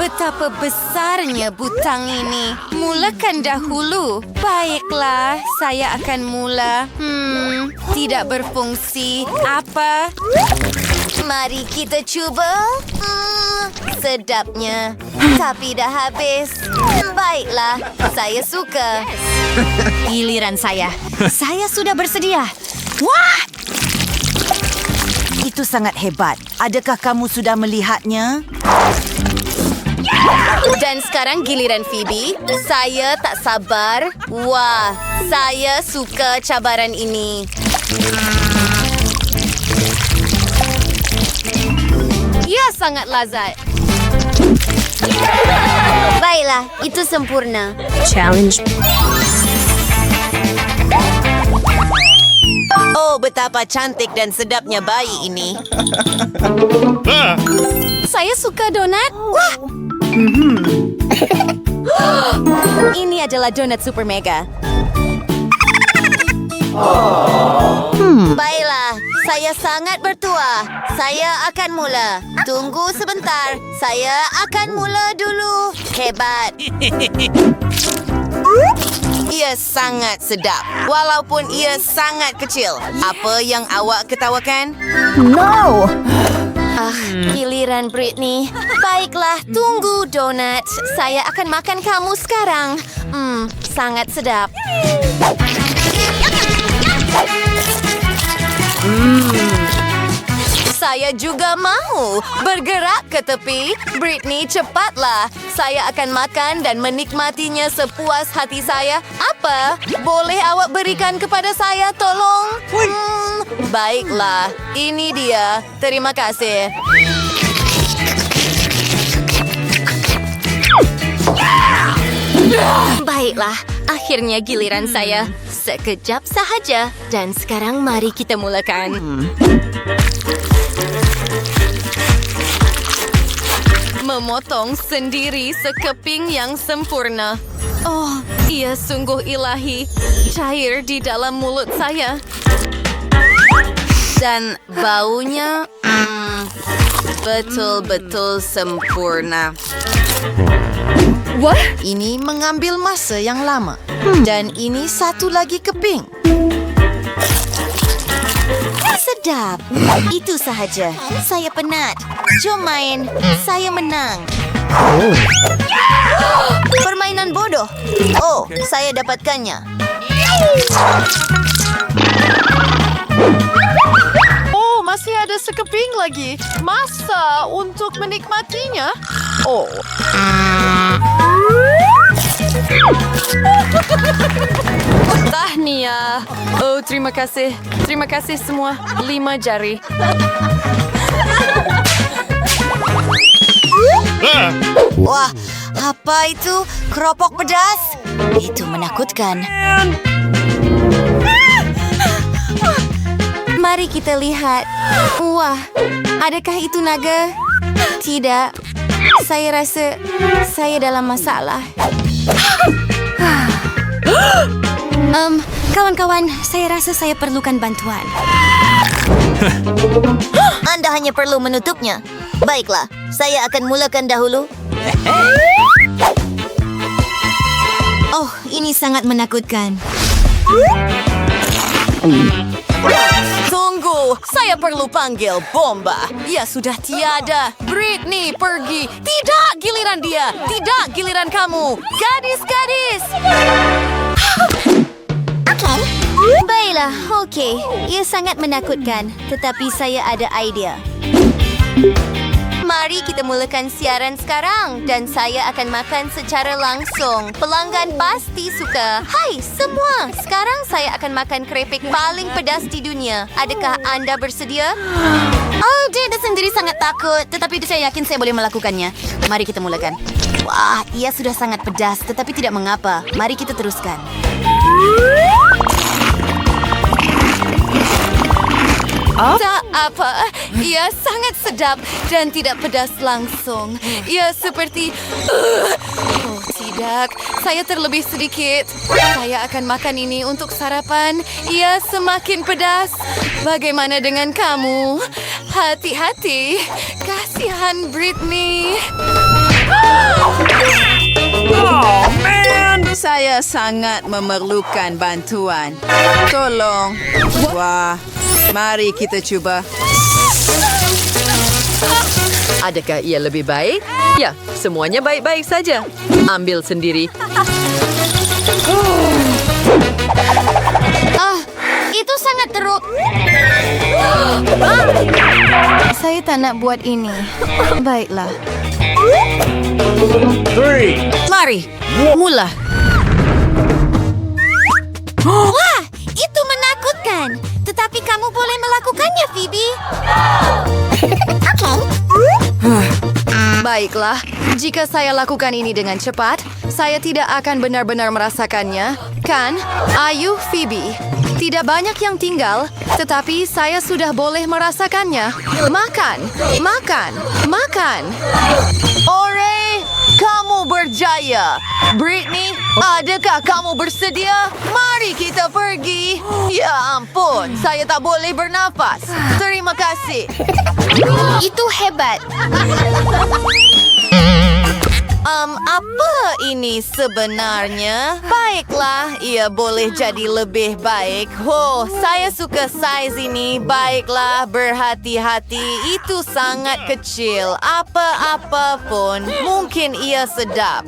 betapa besarnya butang ini. Mulakan dahulu. Baiklah, saya akan mula. Tidak berfungsi. Apa? Mari kita cuba. Sedapnya. Tapi dah habis. Baiklah, saya suka. Giliran saya. Saya sudah bersedia. Wah! Itu sangat hebat. Adakah kamu sudah melihatnya? Dan sekarang giliran Phoebe. Saya tak sabar. Wah, saya suka cabaran ini. Ya, sangat lazat. Baiklah, itu sempurna. Challenge. Oh, betapa cantik dan sedapnya bayi ini. Saya suka donat. Wah! Ini adalah donat super mega. Baiklah, saya sangat bertuah. Saya akan mula. Tunggu sebentar. Saya akan mula dulu. Hebat. Ia sangat sedap. Walaupun ia sangat kecil. Apa yang awak ketawakan? No! Giliran Britney. Baiklah, tunggu donat. Saya akan makan kamu sekarang. Sangat sedap. Saya juga mau bergerak ke tepi. Britney, cepatlah. Saya akan makan dan menikmatinya sepuas hati saya. Apa? Boleh awak berikan kepada saya, tolong? Baiklah, ini dia. Terima kasih. Baiklah, akhirnya giliran saya. Sekejap sahaja. Dan sekarang mari kita mulakan. Memotong sendiri sekeping yang sempurna. Oh, ia sungguh ilahi. Cair di dalam mulut saya. Dan baunya betul-betul sempurna. What? Ini mengambil masa yang lama. Dan ini satu lagi keping. Sedap. Itu sahaja. Saya penat. Jom main. Saya menang. Permainan bodoh. Oh, saya dapatkannya. Oh, masih ada sekeping lagi. Masa untuk menikmatinya? Oh. Tahniah. Oh, terima kasih. Terima kasih semua. 5 jari. Wah, apa itu? Keropok pedas? Itu menakutkan. Mari kita lihat. Wah, adakah itu naga? Tidak. Saya rasa saya dalam masalah. Kawan-kawan, saya rasa saya perlukan bantuan. Anda hanya perlu menutupnya. Baiklah, saya akan mulakan dahulu. Oh, ini sangat menakutkan. Tunggu, saya perlu panggil bomba. Ia sudah tiada. Britney, pergi. Tidak giliran dia. Tidak giliran kamu. Gadis-gadis. Oke. Baiklah, oke. Ia sangat menakutkan. Tetapi saya ada idea. Mari kita mulakan siaran sekarang. Dan saya akan makan secara langsung. Pelanggan pasti suka. Hai semua, sekarang saya akan makan keripik paling pedas di dunia. Adakah anda bersedia? Oh, dia sendiri sangat takut. Tetapi saya yakin saya boleh melakukannya. Mari kita mulakan. Wah, ia sudah sangat pedas. Tetapi tidak mengapa. Mari kita teruskan. Tak apa, ia sangat sedap dan tidak pedas langsung. Ia seperti... Oh tidak, saya terlebih sedikit. Saya akan makan ini untuk sarapan. Ia semakin pedas. Bagaimana dengan kamu? Hati-hati, kasihan Britney. Saya sangat memerlukan bantuan. Tolong. Wah, mari kita cuba. Adakah ia lebih baik? Ya, semuanya baik-baik saja. Ambil sendiri. Itu sangat teruk. Saya tak nak buat ini. Baiklah. Mari, mula. Wah, itu menakutkan. Tetapi kamu boleh melakukannya, Phoebe. Baiklah, jika saya lakukan ini dengan cepat, saya tidak akan benar-benar merasakannya. Kan? Ayo, Phoebe. Tidak banyak yang tinggal, tetapi saya sudah boleh merasakannya. Makan, makan, makan. Ore, kamu berjaya. Britney, adakah kamu bersedia? Mari kita pergi. Ya ampun, saya tak boleh bernafas. Terima kasih. Itu hebat. Apa ini sebenarnya? Baiklah, ia boleh jadi lebih baik. Oh, saya suka saiz ini. Baiklah, berhati-hati. Itu sangat kecil. Apa-apa pun. Mungkin ia sedap.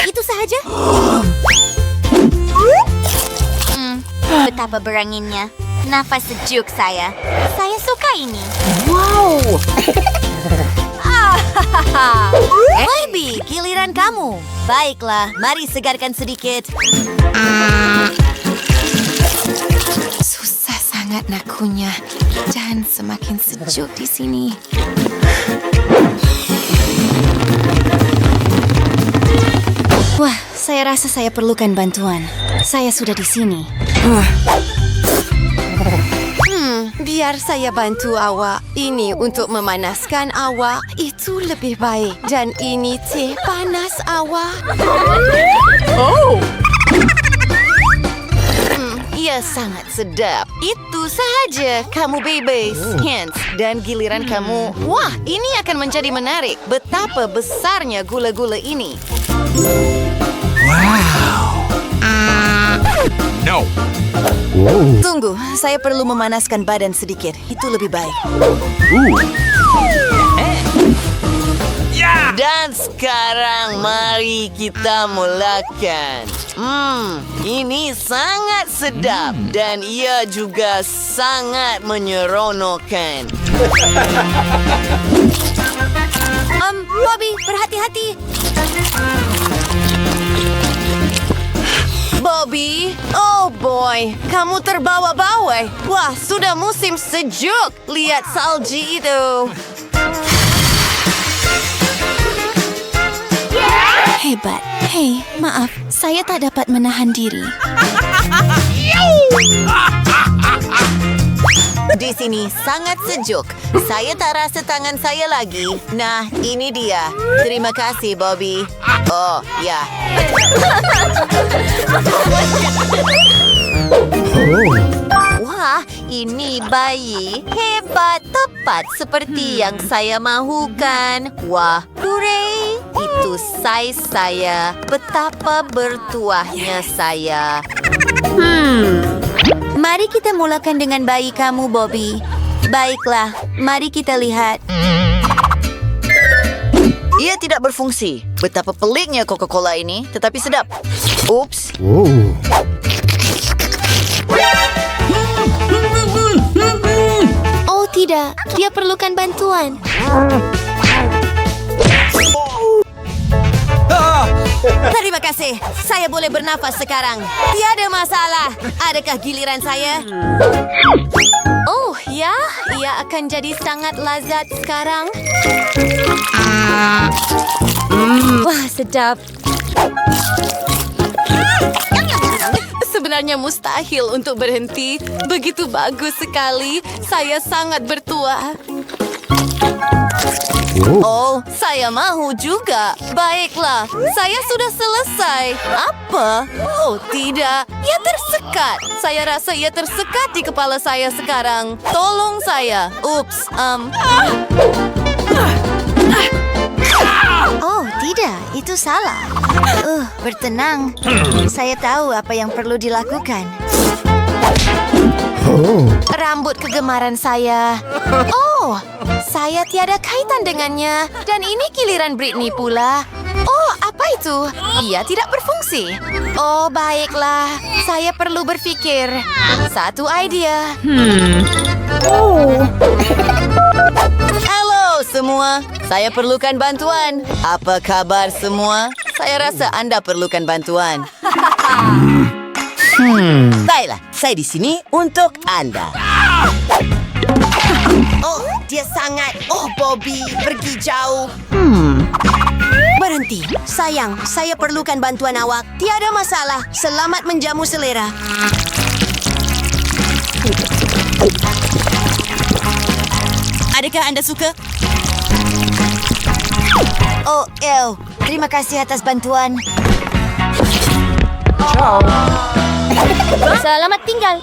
Itu sahaja? Betapa beranginnya. Nafas sejuk saya. Saya suka ini. Wow. Baby, giliran kamu. Baiklah, mari segarkan sedikit. Susah sangat nak kunyah. Jangan semakin sejuk di sini. Wah, saya rasa saya perlukan bantuan. Saya sudah di sini. Biar saya bantu awak. Ini untuk memanaskan awak. Itu lebih baik. Dan ini teh panas awak. Ia sangat sedap. Itu sahaja. Kamu bebas. Hands. Dan giliran kamu. Wah, ini akan menjadi menarik. Betapa besarnya gula-gula ini. No. Tunggu, saya perlu memanaskan badan sedikit. Itu lebih baik. Dan sekarang mari kita mulakan. Ini sangat sedap dan ia juga sangat menyeronokkan. Bobby, berhati-hati. Bobby, oh boy, kamu terbawa-bawa. Wah, sudah musim sejuk. Lihat salji itu. Hebat. Hei, maaf, saya tak dapat menahan diri. Di sini sangat sejuk. Saya tak rasa tangan saya lagi. Nah, ini dia. Terima kasih, Bobby. Oh, ya. Wah, ini bayi. Hebat, tepat seperti yang saya mahukan. Wah, hooray. Itu saiz saya. Betapa bertuahnya saya. Mari kita mulakan dengan bayi kamu, Bobby. Baiklah, mari kita lihat. Ia tidak berfungsi. Betapa peliknya Coca-Cola ini, tetapi sedap. Ups. Oh tidak, dia perlukan bantuan. Terima kasih. Saya boleh bernafas sekarang. Tiada masalah. Adakah giliran saya? Oh, ya. Ia akan jadi sangat lazat sekarang. Wah, sedap. Sebenarnya mustahil untuk berhenti. Begitu bagus sekali. Saya sangat bertuah. Oh, saya mahu juga. Baiklah, saya sudah selesai. Apa? Oh, tidak. Ia tersekat. Saya rasa ia tersekat di kepala saya sekarang. Tolong saya. Ups, tidak, itu salah. Bertenang. Saya tahu apa yang perlu dilakukan. Rambut kegemaran saya. Oh, saya tiada kaitan dengannya. Dan ini giliran Britney pula. Oh, apa itu? Ia tidak berfungsi. Oh, baiklah. Saya perlu berpikir. Satu idea. Halo semua, saya perlukan bantuan. Apa kabar semua? Saya rasa Anda perlukan bantuan. Baiklah, saya di sini untuk Anda. Oh, dia sangat... Oh, Bobby, pergi jauh. Berhenti. Sayang, saya perlukan bantuan awak. Tiada masalah. Selamat menjamu selera. Adakah Anda suka? Oh, terima kasih atas bantuan. Selamat tinggal.